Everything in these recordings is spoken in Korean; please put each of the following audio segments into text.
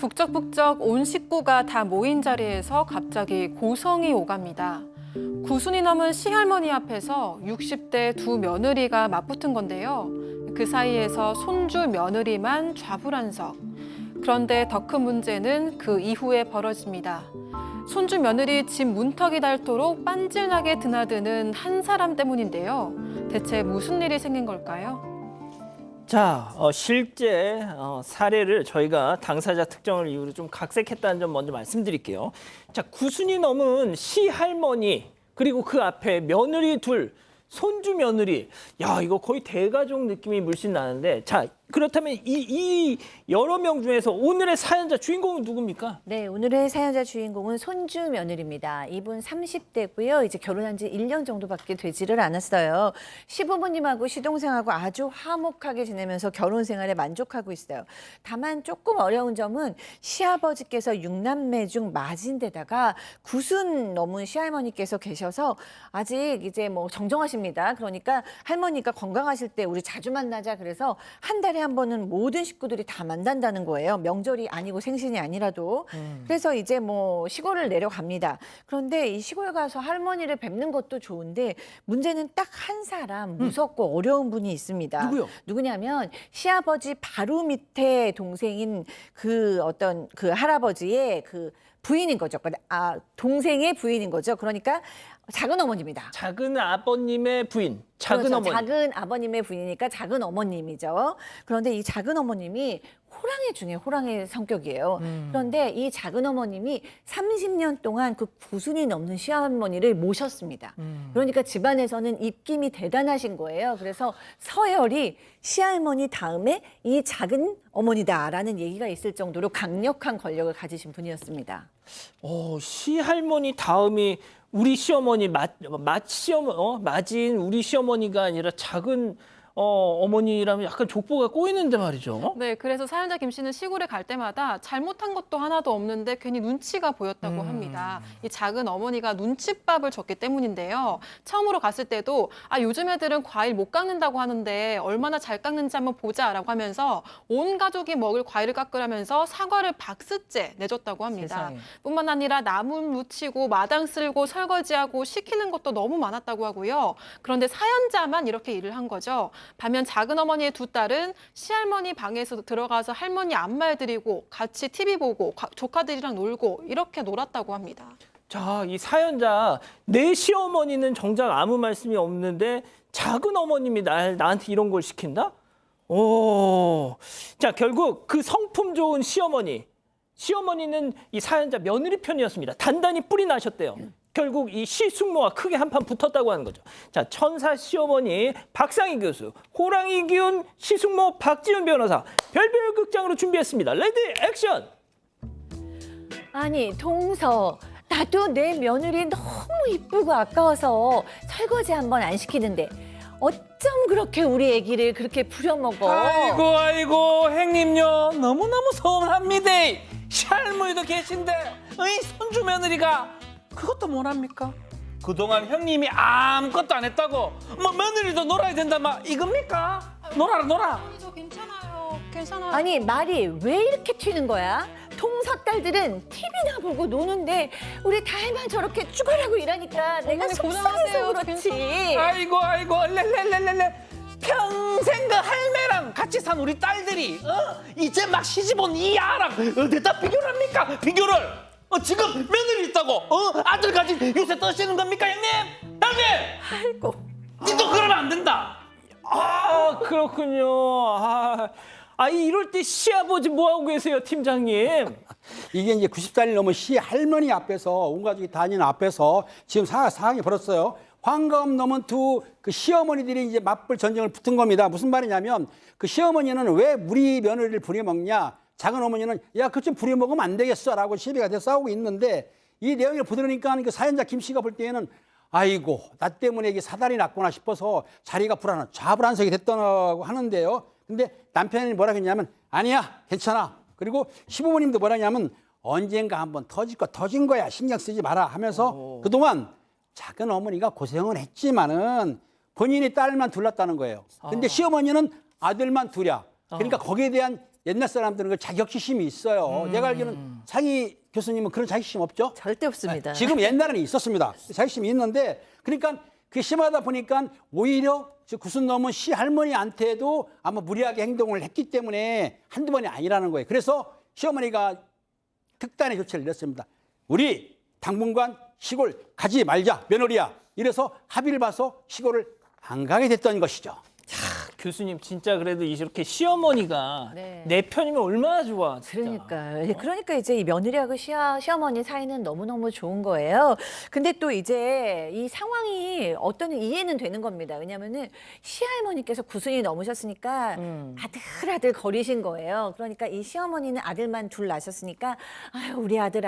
북적북적 온 식구가 다 모인 자리에서 갑자기 고성이 오갑니다. 9순이 넘은 시할머니 앞에서 60대 두 며느리가 맞붙은 건데요. 그 사이에서 손주 며느리만 좌불안석. 그런데 더 큰 문제는 그 이후에 벌어집니다. 손주 며느리 집 문턱이 닳도록 빤질나게 드나드는 한 사람 때문인데요. 대체 무슨 일이 생긴 걸까요? 자, 실제 사례를 저희가 당사자 특정을 이유로 좀 각색했다는 점 먼저 말씀드릴게요. 자, 9순이 넘은 시할머니 그리고 그 앞에 며느리 둘, 손주 며느리. 야, 이거 거의 대가족 느낌이 물씬 나는데, 자, 그렇다면 이 여러 명 중에서 오늘의 사연자 주인공은 누굽니까? 네, 오늘의 사연자 주인공은 손주 며느리입니다. 이분 30대고요. 이제 결혼한 지 1년 정도밖에 되지를 않았어요. 시부모님하고 시동생하고 아주 화목하게 지내면서 결혼 생활에 만족하고 있어요. 다만 조금 어려운 점은 시아버지께서 6남매 중 맞은데다가 9순 넘은 시할머니께서 계셔서 아직 이제 뭐 정정하십니다. 그러니까 할머니가 건강하실 때 우리 자주 만나자 그래서 한 달에 한 번은 모든 식구들이 다 만난다는 거예요. 명절이 아니고 생신이 아니라도. 그래서 이제 뭐 시골을 내려갑니다. 그런데 이 시골 가서 할머니를 뵙는 것도 좋은데 문제는 딱 한 사람 무섭고 어려운 분이 있습니다. 누구요? 누구냐면 시아버지 바로 밑에 동생인 그 어떤 그 할아버지의 그 부인인 거죠. 동생의 부인인 거죠. 그러니까 작은 어머니입니다. 작은 아버님의 부인, 작은 그렇죠. 어머니. 작은 아버님의 부인이니까 작은 어머님이죠. 그런데 이 작은 어머님이 호랑이 중에 호랑이 성격이에요. 그런데 이 작은 어머님이 30년 동안 그 9순이 넘는 시어머니를 모셨습니다. 그러니까 집안에서는 입김이 대단하신 거예요. 그래서 서열이 시할머니 다음에 이 작은 어머니다라는 얘기가 있을 정도로 강력한 권력을 가지신 분이었습니다. 시할머니 다음이 우리 시어머니 맞인 우리 시어머니가 아니라 작은 어머니라면 약간 족보가 꼬이는데 말이죠. 네, 그래서 사연자 김 씨는 시골에 갈 때마다 잘못한 것도 하나도 없는데 괜히 눈치가 보였다고 합니다. 이 작은 어머니가 눈칫밥을 줬기 때문인데요. 처음으로 갔을 때도 요즘 애들은 과일 못 깎는다고 하는데 얼마나 잘 깎는지 한번 보자라고 하면서 온 가족이 먹을 과일을 깎으라면서 사과를 박스째 내줬다고 합니다. 세상에. 뿐만 아니라 나무 묻히고 마당 쓸고 설거지하고 시키는 것도 너무 많았다고 하고요. 그런데 사연자만 이렇게 일을 한 거죠. 반면 작은 어머니의 두 딸은 시할머니 방에서 들어가서 할머니 안마해드리고 같이 TV 보고 조카들이랑 놀고 이렇게 놀았다고 합니다. 자, 이 사연자 내 시어머니는 정작 아무 말씀이 없는데 작은 어머님이 나한테 이런 걸 시킨다? 자, 결국 그 성품 좋은 시어머니는 이 사연자 며느리 편이었습니다. 단단히 뿔이 나셨대요. 결국 이 시숙모와 크게 한판 붙었다고 하는 거죠. 자, 천사 시어머니 박상희 교수, 호랑이 기운 시숙모 박지훈 변호사, 별별 극장으로 준비했습니다. 레디 액션! 아니 동서 나도 내 며느리 너무 이쁘고 아까워서 설거지 한번 안 시키는데 어쩜 그렇게 우리 애기를 그렇게 부려먹어. 아이고 행님요 너무너무 서운합니다. 시할머니도 계신데 이 손주 며느리가 그것도 뭐랍니까? 그동안 형님이 아무것도 안 했다고 뭐 며느리도 놀아야 된다 막 이겁니까? 놀아라. 저 괜찮아요. 아니 말이 왜 이렇게 튀는 거야? 동서 딸들은 TV나 보고 노는데 우리 다혜만 저렇게 죽어라고 일하니까 내가 어머니 속상해서 고생하세요. 저 그렇지. 아이고 렐렐렐렐렐 평생 그 할매랑 같이 산 우리 딸들이 이제 막 시집 온 이 아랑 어디다 비교를 합니까? 비교를 지금 며느리 있다고 아들 가진 요새 떠시는 겁니까 형님? 아이고. 니도 그러면 안 된다. 그렇군요. 이럴 때 시아버지 뭐하고 계세요, 팀장님? 이게 이제 90살이 넘은 시할머니 앞에서 온 가족이 다니는 앞에서 지금 상황이 벌었어요. 황금 넘은 두 그 시어머니들이 이제 맞불 전쟁을 붙은 겁니다. 무슨 말이냐면 그 시어머니는 왜 우리 며느리를 부려먹냐? 작은 어머니는 야, 그것 좀 부려먹으면 안 되겠어라고 시비가 돼서 싸우고 있는데 이 내용을 보더니까 그 사연자 김 씨가 볼 때에는 아이고 나 때문에 이게 사달이 났구나 싶어서 자리가 좌불안석이 됐다고 하는데요. 근데 남편이 뭐라 했냐면 아니야 괜찮아. 그리고 시부모님도 뭐라 했냐면 언젠가 한번 터진 거야 신경 쓰지 마라 하면서 그동안 작은 어머니가 고생은 했지만은 본인이 딸만 둘렀다는 거예요. 근데 시어머니는 아들만 둘이야. 그러니까 거기에 대한 옛날 사람들은 그 자격지심이 있어요. 내가 알기로는 상희 교수님은 그런 자격지심 없죠? 절대 없습니다. 지금 옛날에는 있었습니다. 자격지심이 있는데 그러니까 그게 심하다 보니까 오히려 구순 넘은 시할머니한테도 아마 무리하게 행동을 했기 때문에 한두 번이 아니라는 거예요. 그래서 시어머니가 특단의 조치를 내렸습니다. 우리 당분간 시골 가지 말자, 며느리야. 이래서 합의를 봐서 시골을 안 가게 됐던 것이죠. 교수님 진짜 그래도 이렇게 시어머니가 네. 내 편이면 얼마나 좋아. 진짜. 그러니까 이제 이 며느리하고 시어머니 사이는 너무너무 좋은 거예요. 근데 또 이제 이 상황이 어떤 이해는 되는 겁니다. 왜냐면은 시할머니께서 9순이 넘으셨으니까 아들 거리신 거예요. 그러니까 이 시어머니는 아들만 둘 낳으셨으니까 아유, 우리 아들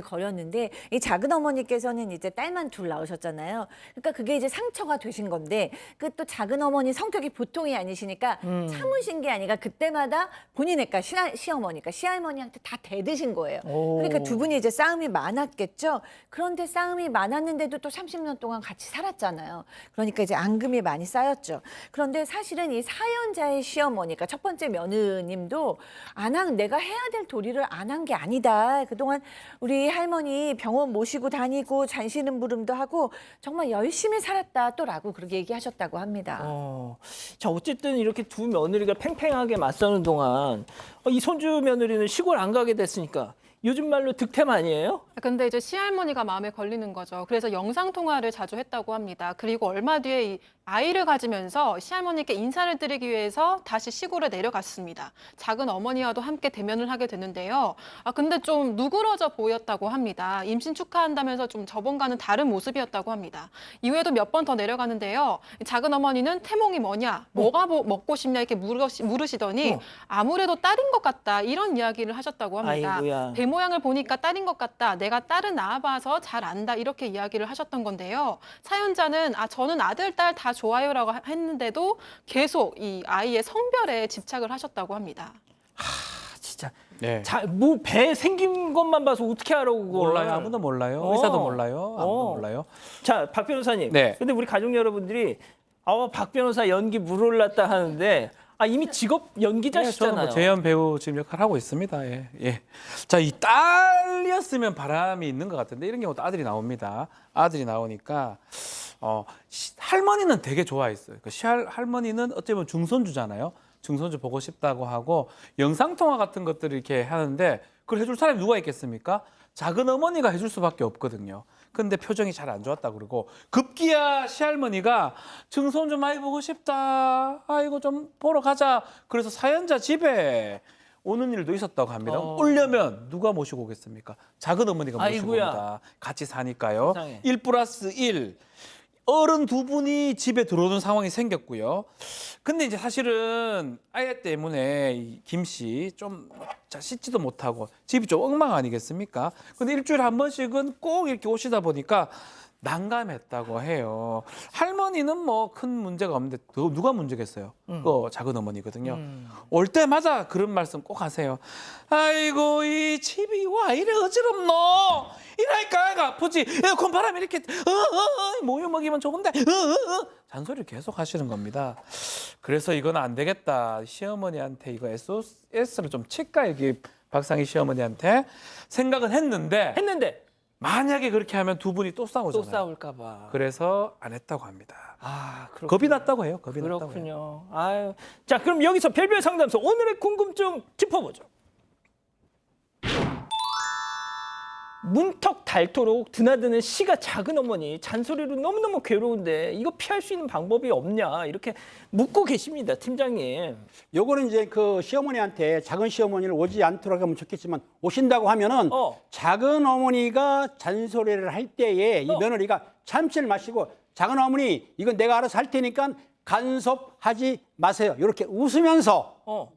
거렸는데 이 작은 어머니께서는 이제 딸만 둘 낳으셨잖아요. 그러니까 그게 이제 상처가 되신 건데 그 또 작은 어머니 성격이 보통이 아니시니까 참으신 게 아니라 그때마다 본인의까 시어머니까 시할머니한테 다 대드신 거예요. 그러니까 두 분이 이제 싸움이 많았겠죠. 그런데 싸움이 많았는데도 또 30년 동안 같이 살았잖아요. 그러니까 이제 앙금이 많이 쌓였죠. 그런데 사실은 이 사연자의 시어머니까 첫 번째 며느님도 내가 해야 될 도리를 안 한 게 아니다. 그동안 우리 할머니 병원 모시고 다니고 잔시름부름도 하고 정말 열심히 살았다 또라고 그렇게 얘기하셨다고 합니다. 자, 어쨌든 이렇게 두 며느리가 팽팽하게 맞서는 동안 이 손주 며느리는 시골 안 가게 됐으니까 요즘 말로 득템 아니에요? 근데 이제 시할머니가 마음에 걸리는 거죠. 그래서 영상 통화를 자주 했다고 합니다. 그리고 얼마 뒤에 이 아이를 가지면서 시할머니께 인사를 드리기 위해서 다시 시골에 내려갔습니다. 작은 어머니와도 함께 대면을 하게 됐는데요. 근데 좀 누그러져 보였다고 합니다. 임신 축하한다면서 좀 저번과는 다른 모습이었다고 합니다. 이후에도 몇 번 더 내려가는데요. 작은 어머니는 태몽이 뭐냐, 뭐가 먹고 싶냐 이렇게 물으시더니 아무래도 딸인 것 같다 이런 이야기를 하셨다고 합니다. 아이고야. 배 모양을 보니까 딸인 것 같다. 내가 딸을 낳아봐서 잘 안다. 이렇게 이야기를 하셨던 건데요. 사연자는 저는 아들, 딸 다 좋아요라고 했는데도 계속 이 아이의 성별에 집착을 하셨다고 합니다. 진짜. 네. 자, 뭐 배 생긴 것만 봐서 어떻게 알아 그걸? 몰라요. 아무도 몰라요. 의사도 몰라요. 아무도 몰라요. 자, 박 변호사님. 네. 근데 우리 가족 여러분들이 박 변호사 연기 물 올랐다 하는데 이미 직업 연기자시잖아요. 저는 재연 배우 지금 역할 하고 있습니다. 예, 예. 자, 이 딸이었으면 바람이 있는 것 같은데 이런 경우도 아들이 나옵니다. 아들이 나오니까 할머니는 되게 좋아했어요. 그 할머니는 어쩌면 중손주잖아요. 중손주 보고 싶다고 하고 영상 통화 같은 것들을 이렇게 하는데 그걸 해줄 사람이 누가 있겠습니까? 작은 어머니가 해줄 수밖에 없거든요. 근데 표정이 잘 안 좋았다 그러고 급기야 시할머니가 증손주 많이 보고 싶다. 아이고 좀 보러 가자. 그래서 사연자 집에 오는 일도 있었다고 합니다. 오려면 누가 모시고 오겠습니까? 작은 어머니가 모시고 아이고야. 온다. 같이 사니까요. 세상에. 1+1. 어른 두 분이 집에 들어오는 상황이 생겼고요. 근데 이제 사실은 아이 때문에 이 김 씨 좀 씻지도 못하고 집이 좀 엉망 아니겠습니까? 근데 일주일에 한 번씩은 꼭 이렇게 오시다 보니까 난감했다고 해요. 할머니는 뭐 큰 문제가 없는데 누가 문제겠어요? 작은 어머니거든요. 올 때마다 그런 말씀 꼭 하세요. 아이고 이 집이 와 이래 어지럽노? 이라니까 애가 아프지. 에어컨 바람이 이렇게 모유 먹이면 좋은데 잔소리를 계속 하시는 겁니다. 그래서 이건 안 되겠다. 시어머니한테 이거 SOS를 좀 칠까 여기 박상희 시어머니한테 생각은 했는데 만약에 그렇게 하면 두 분이 또 싸우잖아요. 또 싸울까 봐. 그래서 안 했다고 합니다. 그렇군요. 겁이 났다고 해요. 겁이 났다고 해요. 그렇군요. 아유. 자, 그럼 여기서 별별 상담소 오늘의 궁금증 짚어보죠. 문턱 닳도록 드나드는 시가 작은 어머니 잔소리로 너무너무 괴로운데 이거 피할 수 있는 방법이 없냐 이렇게 묻고 계십니다, 팀장님. 요거는 이제 그 시어머니한테 작은 시어머니를 오지 않도록 하면 좋겠지만 오신다고 하면은 작은 어머니가 잔소리를 할 때에 이 며느리가 참지를 마시고 작은 어머니 이건 내가 알아서 할 테니까 간섭하지 마세요. 이렇게 웃으면서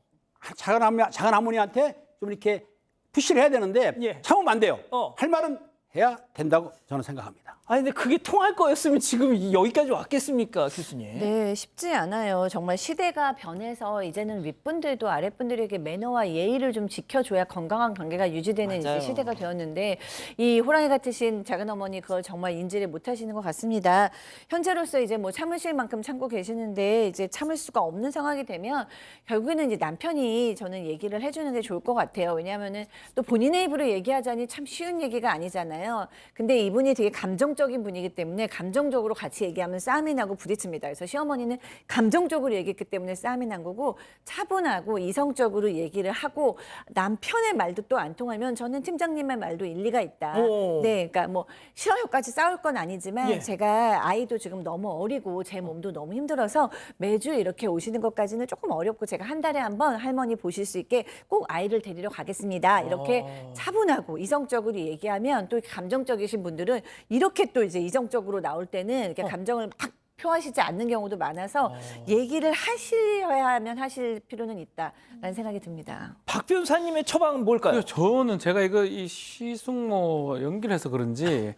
작은 어머니한테 좀 이렇게 푸시를 해야 되는데 예. 참으면 안 돼요. 할 말은 해야 된다고 저는 생각합니다. 아니 근데 그게 통할 거였으면 지금 여기까지 왔겠습니까, 교수님? 네, 쉽지 않아요. 정말 시대가 변해서 이제는 윗분들도 아랫분들에게 매너와 예의를 좀 지켜줘야 건강한 관계가 유지되는 이제 맞아요. 시대가 되었는데 이 호랑이 같으신 작은 어머니 그걸 정말 인지를 못하시는 것 같습니다. 현재로서 이제 뭐 참으실 만큼 참고 계시는데 이제 참을 수가 없는 상황이 되면 결국에는 이제 남편이 저는 얘기를 해주는 게 좋을 것 같아요. 왜냐하면은 또 본인의 입으로 얘기하자니 참 쉬운 얘기가 아니잖아요. 근데 이분이 되게 감정적인 분이기 때문에 감정적으로 같이 얘기하면 싸움이 나고 부딪힙니다. 그래서 시어머니는 감정적으로 얘기했기 때문에 싸움이 난 거고 차분하고 이성적으로 얘기를 하고 남편의 말도 또 안 통하면 저는 팀장님의 말도 일리가 있다. 오. 네, 그러니까 뭐 싫어요까지 싸울 건 아니지만 예. 제가 아이도 지금 너무 어리고 제 몸도 너무 힘들어서 매주 이렇게 오시는 것까지는 조금 어렵고 제가 한 달에 한 번 할머니 보실 수 있게 꼭 아이를 데리러 가겠습니다. 이렇게 차분하고 이성적으로 얘기하면 또 감정적이신 분들은 이렇게 또 이제 이성적으로 나올 때는 이렇게 감정을 막 표하시지 않는 경우도 많아서 얘기를 하셔야만 하실 필요는 있다라는 생각이 듭니다. 박 변호사님의 처방은 뭘까요? 그래서 저는 제가 이거 이 시숙모 연기해서 그런지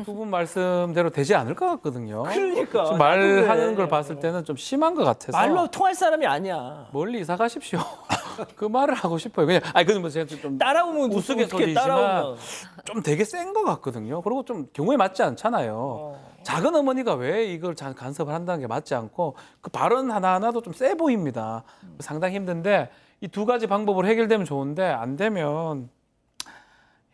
두 분 말씀대로 되지 않을 것 같거든요. 그러니까 지금 나도 말하는 그래. 걸 봤을 때는 좀 심한 것 같아서 말로 통할 사람이 아니야. 멀리 이사 가십시오. 그 말을 하고 싶어요. 그냥 아니 그건 뭐 제가 좀 따라오면 우스갯소리지만 따라오면. 좀 되게 센 것 같거든요. 그리고 좀 경우에 맞지 않잖아요. 작은 어머니가 왜 이걸 간섭을 한다는 게 맞지 않고 그 발언 하나하나도 좀 세 보입니다. 상당히 힘든데 이 두 가지 방법으로 해결되면 좋은데 안 되면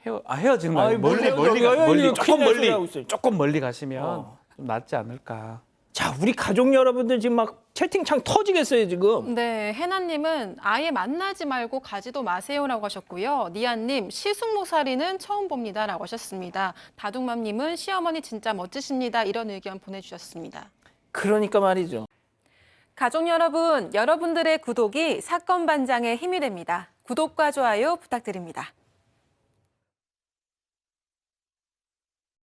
헤어지는 거 아이, 아니에요. 뭘 멀리 헤어져요? 조금 큰일 날 소리 하고 있어요. 조금 멀리 가시면 좀 낫지 않을까. 자, 우리 가족 여러분들 지금 막 채팅창 터지겠어요, 지금. 네, 해나님은 아예 만나지 말고 가지도 마세요라고 하셨고요. 니아님, 시숙모사리는 처음 봅니다라고 하셨습니다. 다둥맘님은 시어머니 진짜 멋지십니다. 이런 의견 보내주셨습니다. 그러니까 말이죠. 가족 여러분, 여러분들의 구독이 사건 반장의 힘이 됩니다. 구독과 좋아요 부탁드립니다.